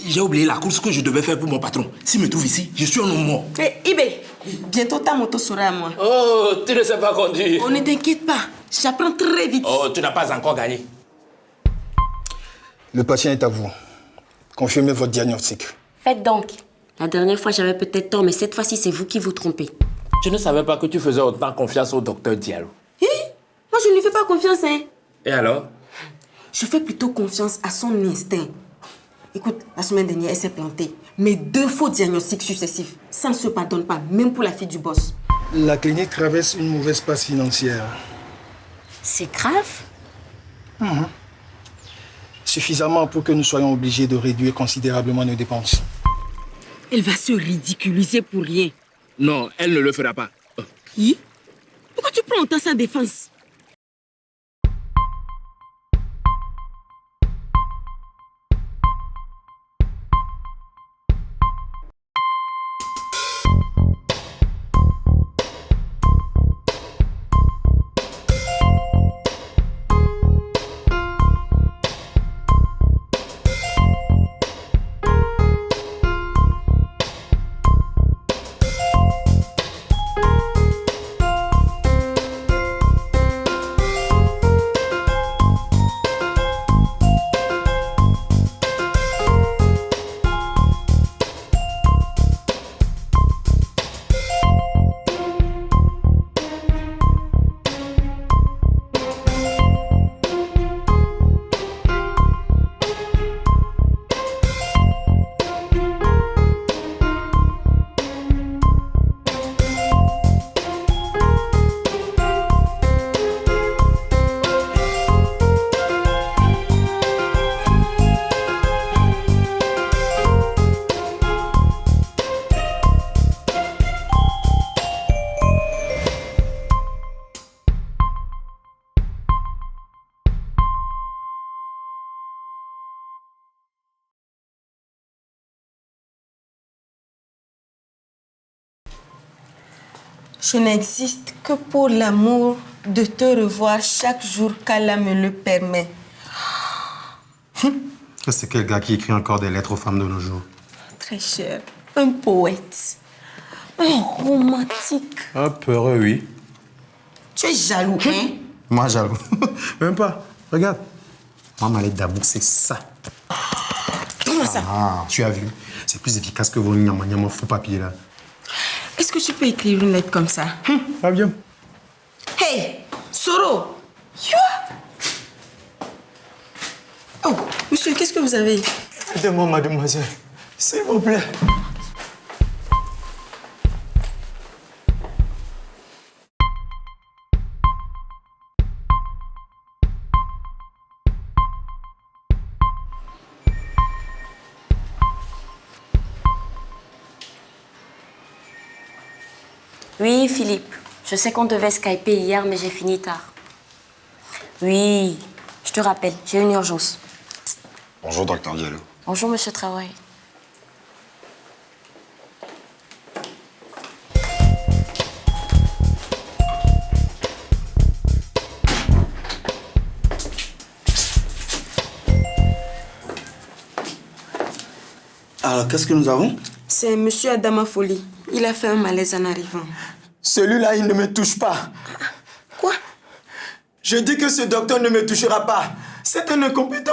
J'ai oublié la course que je devais faire pour mon patron. S'il me trouve ici, je suis un homme mort. Hé, Ibé, bientôt ta moto sera à moi. Oh, tu ne sais pas conduire. Oh, ne t'inquiète pas, j'apprends très vite. Oh, tu n'as pas encore gagné. Le patient est à vous. Confirmez votre diagnostic. Faites donc. La dernière fois, j'avais peut-être tort, mais cette fois-ci, c'est vous qui vous trompez. Je ne savais pas que tu faisais autant confiance au docteur Diallo. Hé, moi je ne lui fais pas confiance, hein. Et alors? Je fais plutôt confiance à son instinct. Écoute, la semaine dernière, elle s'est plantée. Mais 2 faux diagnostics successifs, ça ne se pardonne pas, même pour la fille du boss. La clinique traverse une mauvaise passe financière. C'est grave. Suffisamment pour que nous soyons obligés de réduire considérablement nos dépenses. Elle va se ridiculiser pour rien. Non, elle ne le fera pas. Qui? Pourquoi tu prends autant sa défense? Je n'existe que pour l'amour de te revoir chaque jour qu'Allah me le permet. C'est quel gars qui écrit encore des lettres aux femmes de nos jours? Très cher, un poète, un romantique. Un peureux, oui. Tu es jaloux, hein? Moi, jaloux. Même pas. Regarde. Moi, ma lettre d'amour, c'est ça. Comment ça? Ah, tu as vu? C'est plus efficace que vos nyama faux papier, là. Est-ce que tu peux écrire une lettre comme ça? Pas bien. Hey, Soro! Oh, monsieur, qu'est-ce que vous avez? Aidez-moi, mademoiselle. S'il vous plaît. Oui, Philippe. Je sais qu'on devait skyper hier, mais j'ai fini tard. Oui, je te rappelle, j'ai une urgence. Bonjour, docteur Diallo. Bonjour, monsieur Traoré. Alors, qu'est-ce que nous avons? C'est monsieur Adama Foli. Il a fait un malaise en arrivant. Celui-là, il ne me touche pas. Quoi? Je dis que ce docteur ne me touchera pas. C'est un incompétent.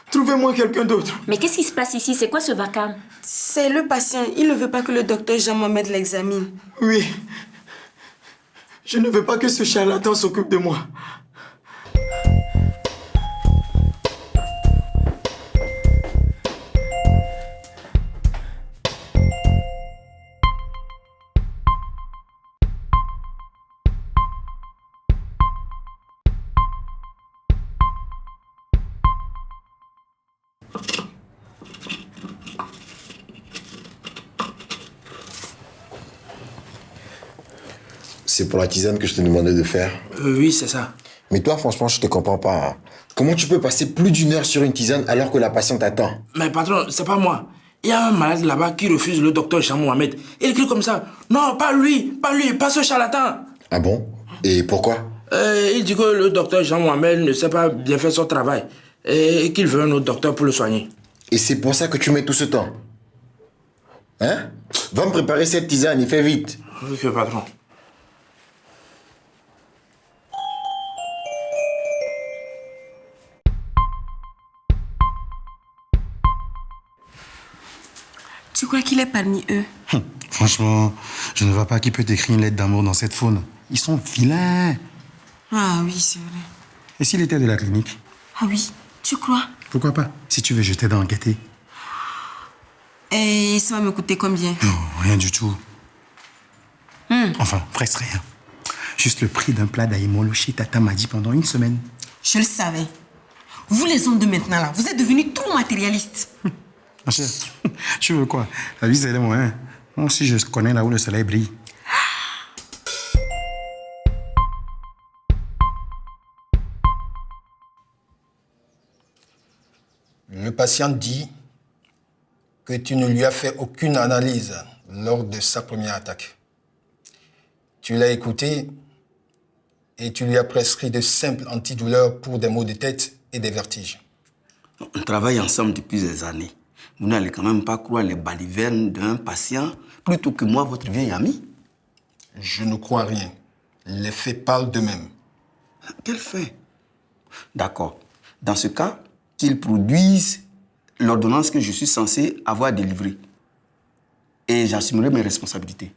Trouvez-moi quelqu'un d'autre. Mais qu'est-ce qui se passe ici? C'est quoi ce vacarme? C'est le patient. Il ne veut pas que le docteur Jean-Mohamed l'examine. Oui. Je ne veux pas que ce charlatan s'occupe de moi. C'est pour la tisane que je te demandais de faire. Oui, c'est ça. Mais toi, franchement, je te comprends pas. Comment tu peux passer plus d'1 heure sur une tisane alors que la patiente attend? Mais patron, c'est pas moi. Il y a un malade là-bas qui refuse le docteur Jean-Mohamed. Il crie comme ça. Non, pas lui, pas ce charlatan. Ah bon? Et pourquoi? Il dit que le docteur Jean-Mohamed ne sait pas bien faire son travail et qu'il veut un autre docteur pour le soigner. Et c'est pour ça que tu mets tout ce temps. Hein? Va me préparer cette tisane et fais vite. Ok, patron. Tu crois qu'il est parmi eux? Franchement, je ne vois pas qui peut t'écrire une lettre d'amour dans cette faune. Ils sont vilains. Ah oui, c'est vrai. Et s'il était de la clinique? Ah oui, tu crois? Pourquoi pas? Si tu veux, je t'aide à enquêter. Et ça va me coûter combien? Non, rien du tout. Enfin, presque rien. Juste le prix d'un plat d'aïmolo chez Tata Madi pendant une semaine. Je le savais. Vous les hommes de maintenant là, vous êtes devenus trop matérialistes. Ma chère, tu veux quoi? La vie, c'est les moyens. Moi aussi, je connais là où le soleil brille. Le patient dit que tu ne lui as fait aucune analyse lors de sa première attaque. Tu l'as écouté et tu lui as prescrit de simples antidouleurs pour des maux de tête et des vertiges. On travaille ensemble depuis des années. Vous n'allez quand même pas croire les balivernes d'un patient plutôt que moi, votre vieil ami. Je ne crois rien. Les faits parlent d'eux-mêmes. Quel fait? D'accord. Dans ce cas, qu'ils produisent l'ordonnance que je suis censé avoir délivrée. Et j'assumerai mes responsabilités.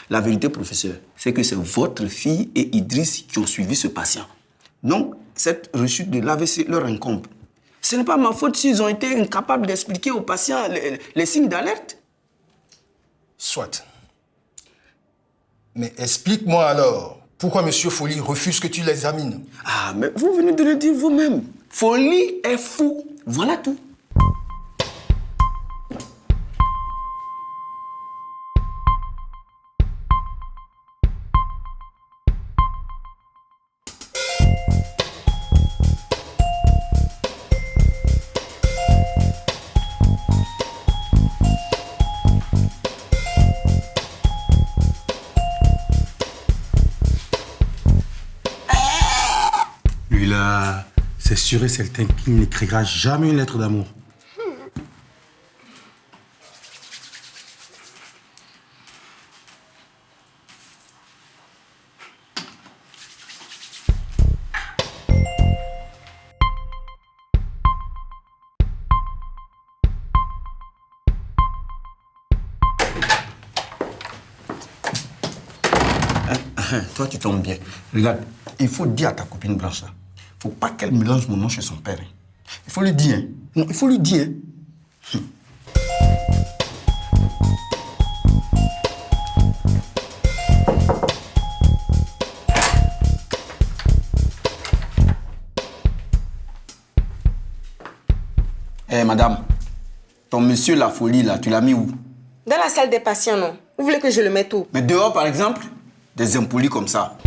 La vérité, professeur, c'est que c'est votre fille et Idriss qui ont suivi ce patient. Donc, cette rechute de l'AVC leur incombe. Ce n'est pas ma faute s'ils ont été incapables d'expliquer aux patients les signes d'alerte. Soit. Mais explique-moi alors, pourquoi M. Folly refuse que tu l'examines? Ah, mais vous venez de le dire vous-même. Folly est fou. Voilà tout. Lui là, c'est sûr et certain qu'il n'écrira jamais une lettre d'amour. Toi, tu tombes bien. Regarde, il faut dire à ta copine Blanche, là, faut pas qu'elle mélange mon nom chez son père. Hein. Il faut lui dire. Hein. Non, il faut lui dire. Hein. Eh, madame, ton monsieur La Folie, là, tu l'as mis où? Dans la salle des patients, non? Vous voulez que je le mette où? Mais dehors, par exemple, des impolis comme ça.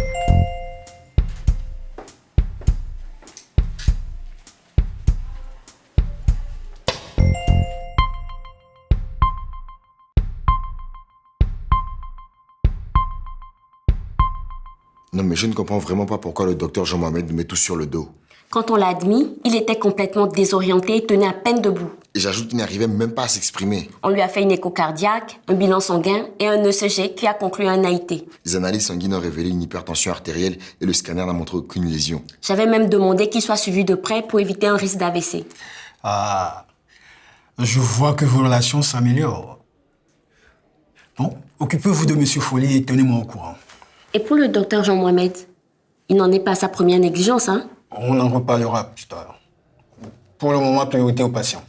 Non, mais je ne comprends vraiment pas pourquoi le docteur Jean-Mohamed met tout sur le dos. Quand on l'a admis, il était complètement désorienté et tenait à peine debout. Et j'ajoute qu'il n'arrivait même pas à s'exprimer. On lui a fait une écho cardiaque, un bilan sanguin et un ECG qui a conclu un AIT. Les analyses sanguines ont révélé une hypertension artérielle et le scanner n'a montré aucune lésion. J'avais même demandé qu'il soit suivi de près pour éviter un risque d'AVC. Ah, je vois que vos relations s'améliorent. Bon, occupez-vous de M. Folly et tenez-moi au courant. Et pour le docteur Jean-Mohamed, il n'en est pas à sa première négligence, hein? On en reparlera plus tard. Pour le moment, priorité aux patients.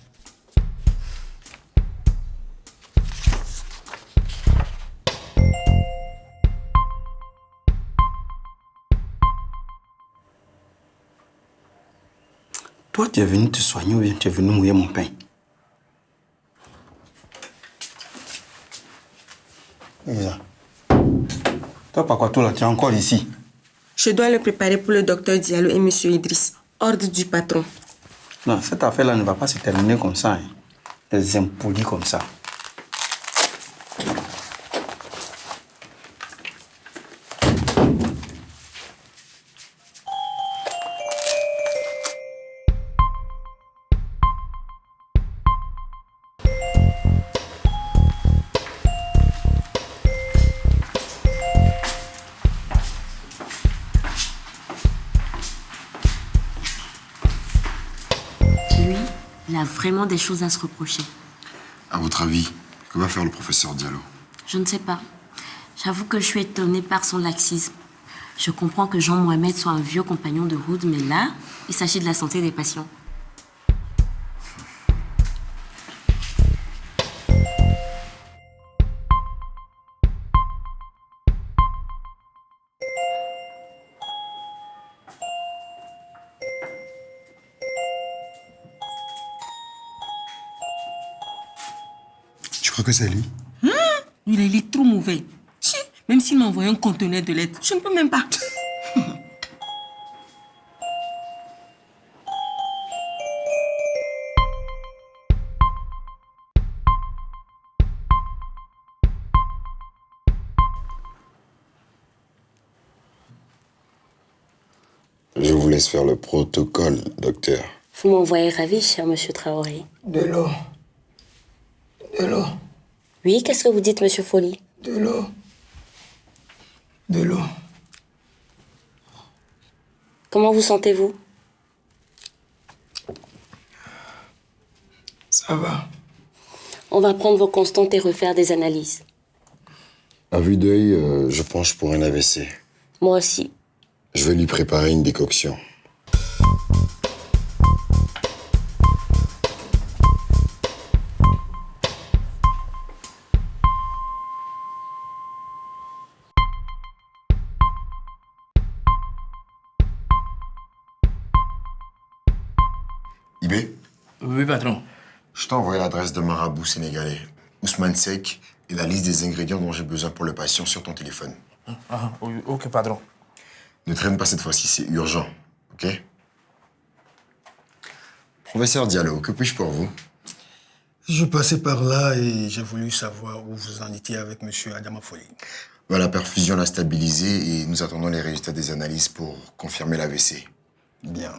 Toi, tu es venu te soigner ou bien tu es venu mouiller mon pain? Lisa. Toi, par quoi, toi, là, tu es encore ici? Je dois le préparer pour le docteur Diallo et M. Idriss. Ordre du patron. Non, cette affaire-là ne va pas se terminer comme ça. Hein. Des impolis comme ça. Il a vraiment des choses à se reprocher. À votre avis, que va faire le professeur Diallo? Je ne sais pas. J'avoue que je suis étonnée par son laxisme. Je comprends que Jean-Mohamed soit un vieux compagnon de route, mais là, il s'agit de la santé des patients. Tu crois que c'est lui? Il est trop mauvais. Si, même s'il m'a envoyé un conteneur de lettres, je ne peux même pas. Je vous laisse faire le protocole, docteur. Vous m'envoyez ravi, cher monsieur Traoré. De l'eau. De l'eau. Oui, qu'est-ce que vous dites, monsieur Folly? De l'eau. De l'eau. Comment vous sentez-vous? Ça va. On va prendre vos constantes et refaire des analyses. À vue d'œil, je penche pour un AVC. Moi aussi. Je vais lui préparer une décoction. Ibé, Oui, patron. je t'ai envoyé l'adresse de marabout sénégalais, Ousmane Seck, et la liste des ingrédients dont j'ai besoin pour le patient sur ton téléphone. Ah, oui, ok, patron. Ne traîne pas cette fois-ci, c'est urgent, ok? Professeur Diallo, que puis-je pour vous? Je passais par là et j'ai voulu savoir où vous en étiez avec monsieur Adama Folly. La perfusion l'a stabilisé et nous attendons les résultats des analyses pour confirmer l'AVC. Bien.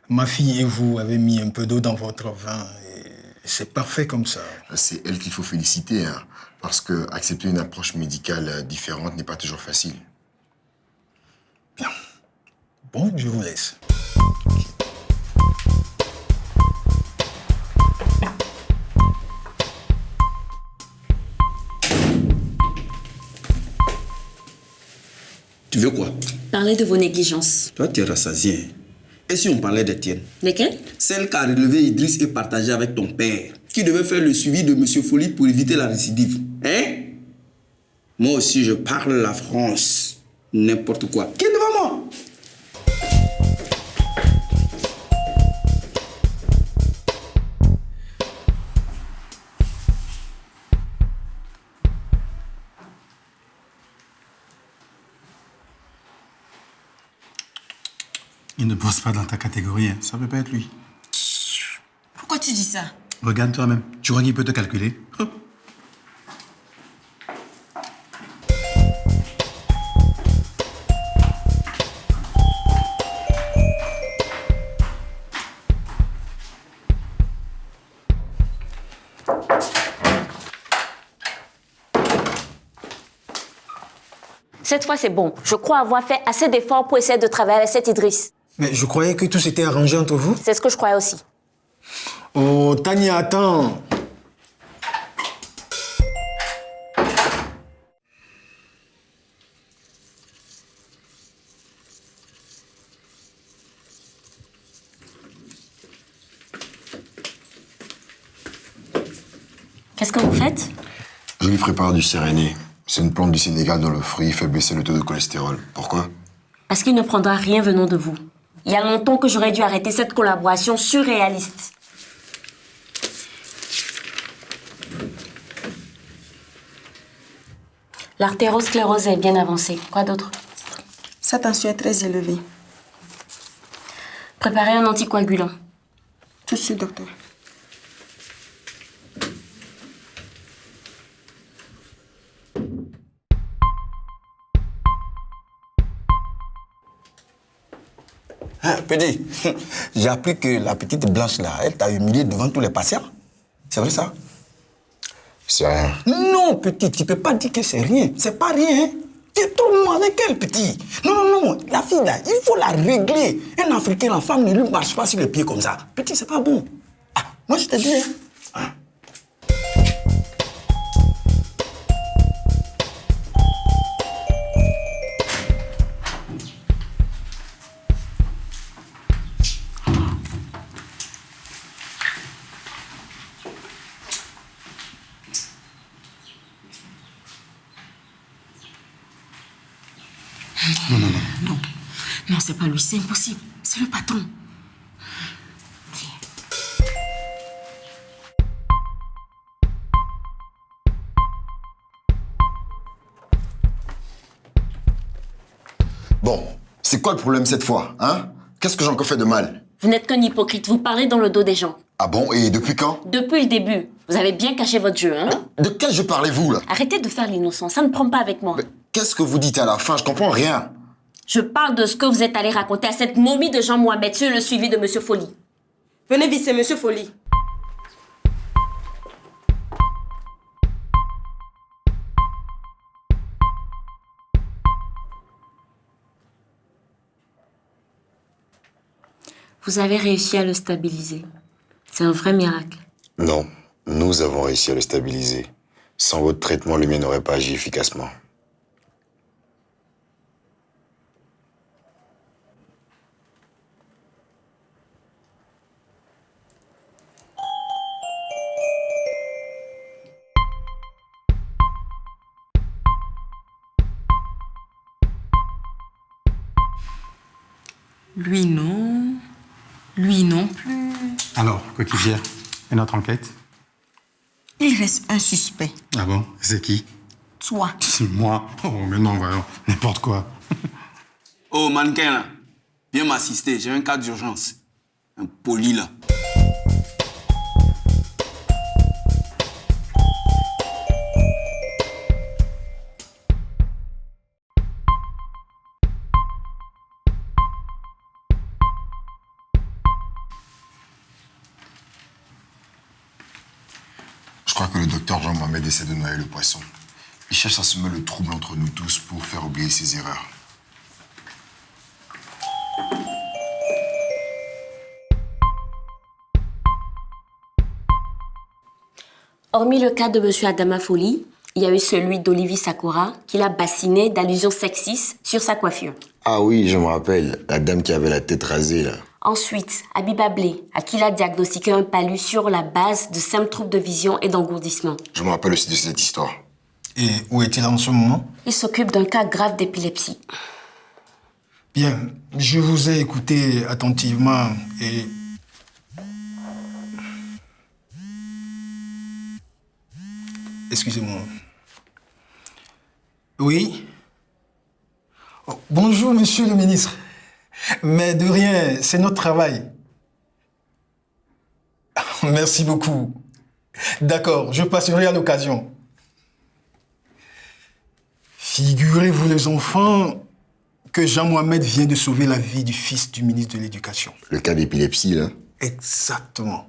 Ma fille et vous avez mis un peu d'eau dans votre vin et c'est parfait comme ça. C'est elle qu'il faut féliciter, hein, parce que accepter une approche médicale différente n'est pas toujours facile. Bien. Bon, je vous laisse. Tu veux quoi? Parlez de vos négligences. Toi, tu es rassasié. Et si on parlait des tiennes? Lesquelles? Celle qu'a relevé Idriss et partagée avec ton père, qui devait faire le suivi de M. Folly pour éviter la récidive. Hein? Moi aussi, je parle la France. N'importe quoi. Qui est devant moi? Il ne bosse pas dans ta catégorie, hein. Ça peut pas être lui. Pourquoi tu dis ça? Regarde toi-même. Tu crois qu'il peut te calculer? Cette fois, c'est bon. Je crois avoir fait assez d'efforts pour essayer de travailler avec cet Idriss. Mais je croyais que tout s'était arrangé entre vous. C'est ce que je croyais aussi. Oh, Tania, attends. Qu'est-ce que vous faites? Je lui prépare du Séréné. C'est une plante du Sénégal dont le fruit fait baisser le taux de cholestérol. Pourquoi? Parce qu'il ne prendra rien venant de vous. Il y a longtemps que j'aurais dû arrêter cette collaboration surréaliste. L'artérosclérose est bien avancée. Quoi d'autre? Sa tension est très élevée. Préparez un anticoagulant. Tout de suite, docteur. Hein, Pédé, j'ai appris que la petite Blanche là, elle t'a humilié devant tous les patients. C'est vrai ça? C'est rien. Non, petit, tu peux pas dire que c'est rien. C'est pas rien. Hein? Tu es trop mou avec elle, petit. Non, non, non. La fille, là, il faut la régler. Un Africain, la femme ne lui marche pas sur les pieds comme ça. Petit, c'est pas bon. Ah, moi, je te dis. Hein. Non, non, non. Non, non, c'est pas lui, c'est impossible. C'est le patron. Bon, c'est quoi le problème cette fois, hein? Qu'est-ce que j'ai encore fait de mal? Vous n'êtes qu'un hypocrite, vous parlez dans le dos des gens. Ah bon, et depuis quand? Depuis le début, vous avez bien caché votre jeu, hein? De quel jeu parlez-vous, là? Arrêtez de faire l'innocent, ça ne prend pas avec moi. Mais qu'est-ce que vous dites à la fin? Je comprends rien. Je parle de ce que vous êtes allé raconter à cette momie de Jean-Mohamed sur le suivi de Monsieur Folly. Venez vite, c'est Monsieur Folly. Vous avez réussi à le stabiliser. C'est un vrai miracle. Non, nous avons réussi à le stabiliser. Sans votre traitement, le mien n'aurait pas agi efficacement. Lui, non. Lui, non plus. Alors, quoi qu'il gère, et notre enquête? Il reste un suspect. Ah bon? C'est qui? Toi. C'est moi. Oh, mais non, voyons, n'importe quoi. Oh, mannequin, là. Viens m'assister. J'ai un cas d'urgence. Un poli, là. Je crois que le docteur Jean-Mohamed essaie de noyer le poisson. Il cherche à semer le trouble entre nous tous pour faire oublier ses erreurs. Hormis le cas de Monsieur Adama Folly, il y a eu celui d'Olivier Sakura qui l'a bassiné d'allusions sexistes sur sa coiffure. Ah oui, je me rappelle. La dame qui avait la tête rasée, là. Ensuite, Abiba Blé, à qui il a diagnostiqué un palu sur la base de simples troubles de vision et d'engourdissement. Je me rappelle aussi de cette histoire. Et où est-il en ce moment? Il s'occupe d'un cas grave d'épilepsie. Bien, je vous ai écouté attentivement et... Excusez-moi. Oui? Oh, bonjour, monsieur le ministre. Mais de rien, c'est notre travail. Merci beaucoup. D'accord, je passerai à l'occasion. Figurez-vous, les enfants, que Jean-Mohamed vient de sauver la vie du fils du ministre de l'Éducation. Le cas d'épilepsie, là. Exactement.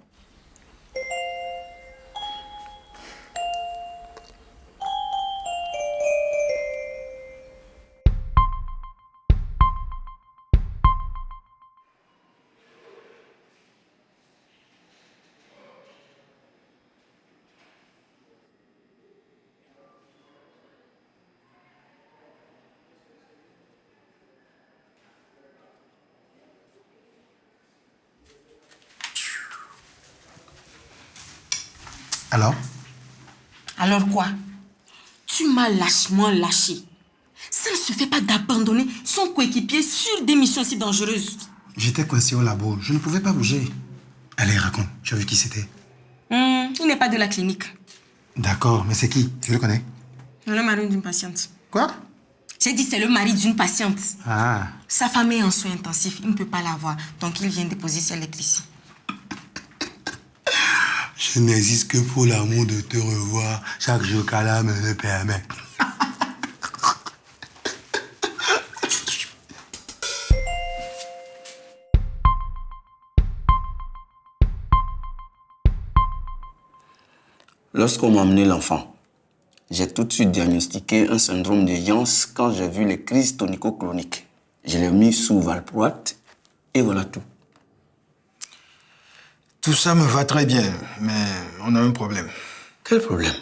Alors? Alors quoi? Tu m'as lâchement lâché. Ça ne se fait pas d'abandonner son coéquipier sur des missions si dangereuses. J'étais coincé au labo, je ne pouvais pas bouger. Allez, raconte, tu as vu qui c'était? Il n'est pas de la clinique. D'accord, mais c'est qui? Tu le connais? Le mari d'une patiente. Quoi? J'ai dit c'est le mari d'une patiente. Ah, Sa femme est en soins intensifs, il ne peut pas la voir. Donc il vient déposer ses lettres ici. je n'existe que pour l'amour de te revoir chaque jour qu'Allah me le permet. Lorsqu'on m'a amené l'enfant, J'ai tout de suite diagnostiqué un syndrome de Jans quand j'ai vu les crises tonico-cloniques. Je l'ai mis sous valproate et voilà tout. Tout ça me va très bien, mais on a un problème. Quel problème?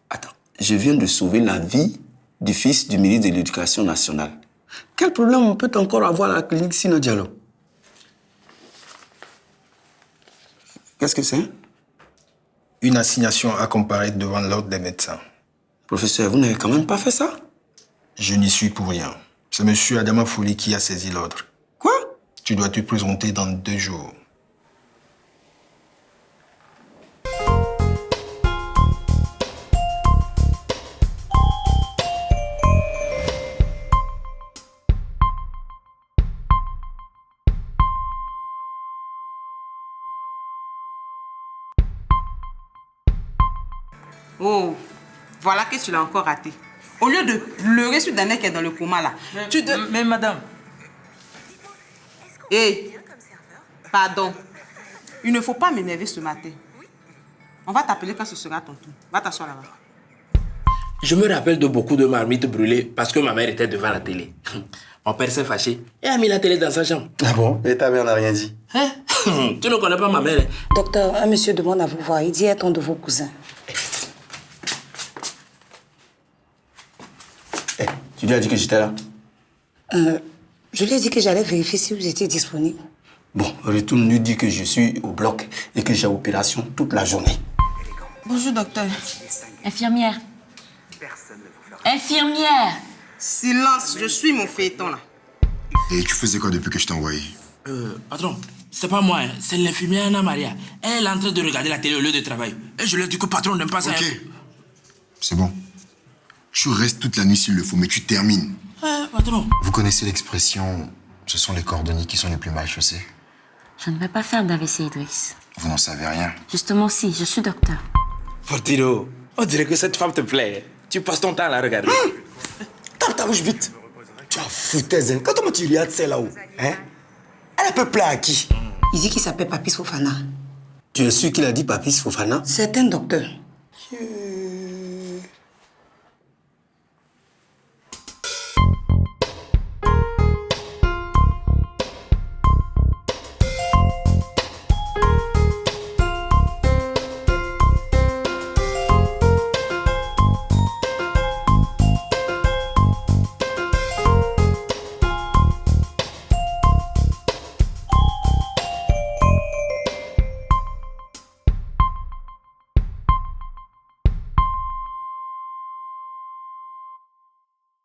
Attends, je viens de sauver la vie du fils du ministre de l'Éducation nationale. Quel problème on peut encore avoir à la clinique Sino Diallo? Qu'est-ce que c'est? Une assignation à comparaître devant l'ordre des médecins. Professeur, vous n'avez quand même pas fait ça? Je n'y suis pour rien. C'est M. Adama Fouli qui a saisi l'ordre. Quoi? Tu dois te présenter dans 2 jours. Oh, voilà que tu l'as encore raté. Au lieu de pleurer sur Daniel qui est dans le coma là, Mais madame... Hé, pardon. Il ne faut pas m'énerver ce matin. On va t'appeler quand ce sera ton tour. Va t'asseoir là-bas. Je me rappelle de beaucoup de marmites brûlées parce que ma mère était devant la télé. Mon père s'est fâché et a mis la télé dans sa chambre. Ah bon? Et ta mère n'a rien dit? Hein? Tu ne connais pas ma mère? Docteur, un monsieur demande à vous voir. Il dit être un de vos cousins. Eh, tu lui as dit que j'étais là? Je lui ai dit que j'allais vérifier si vous étiez disponible. Bon, retourne lui dire que je suis au bloc et que j'ai opération toute la journée. Bonjour, docteur. Infirmière. Infirmière. Silence, je suis mon phaéton là. Et tu faisais quoi depuis que je t'ai envoyé? Patron, c'est pas moi, hein. C'est l'infirmière Anna Maria. Elle est en train de regarder la télé au lieu de travail. Et je lui ai dit que le patron n'aime pas ça. Ok. C'est bon. Tu restes toute la nuit s'il le faut, mais tu termines. Patron. Vous connaissez l'expression « ce sont les cordonniers qui sont les plus mal chaussés ». Je ne vais pas faire d'AVC, Idriss. Vous n'en savez rien. Justement, si, je suis docteur. Fortino, on dirait que cette femme te plaît. Tu passes ton temps à la regarder. Tape ta bouche vite. Tu as foutaise, hein? Comment tu regardes celle là-haut? Hein? Elle est peuplée à qui? Il dit qu'il s'appelle Papis Fofana. Tu es sûr qu'il a dit Papis Fofana? C'est un docteur.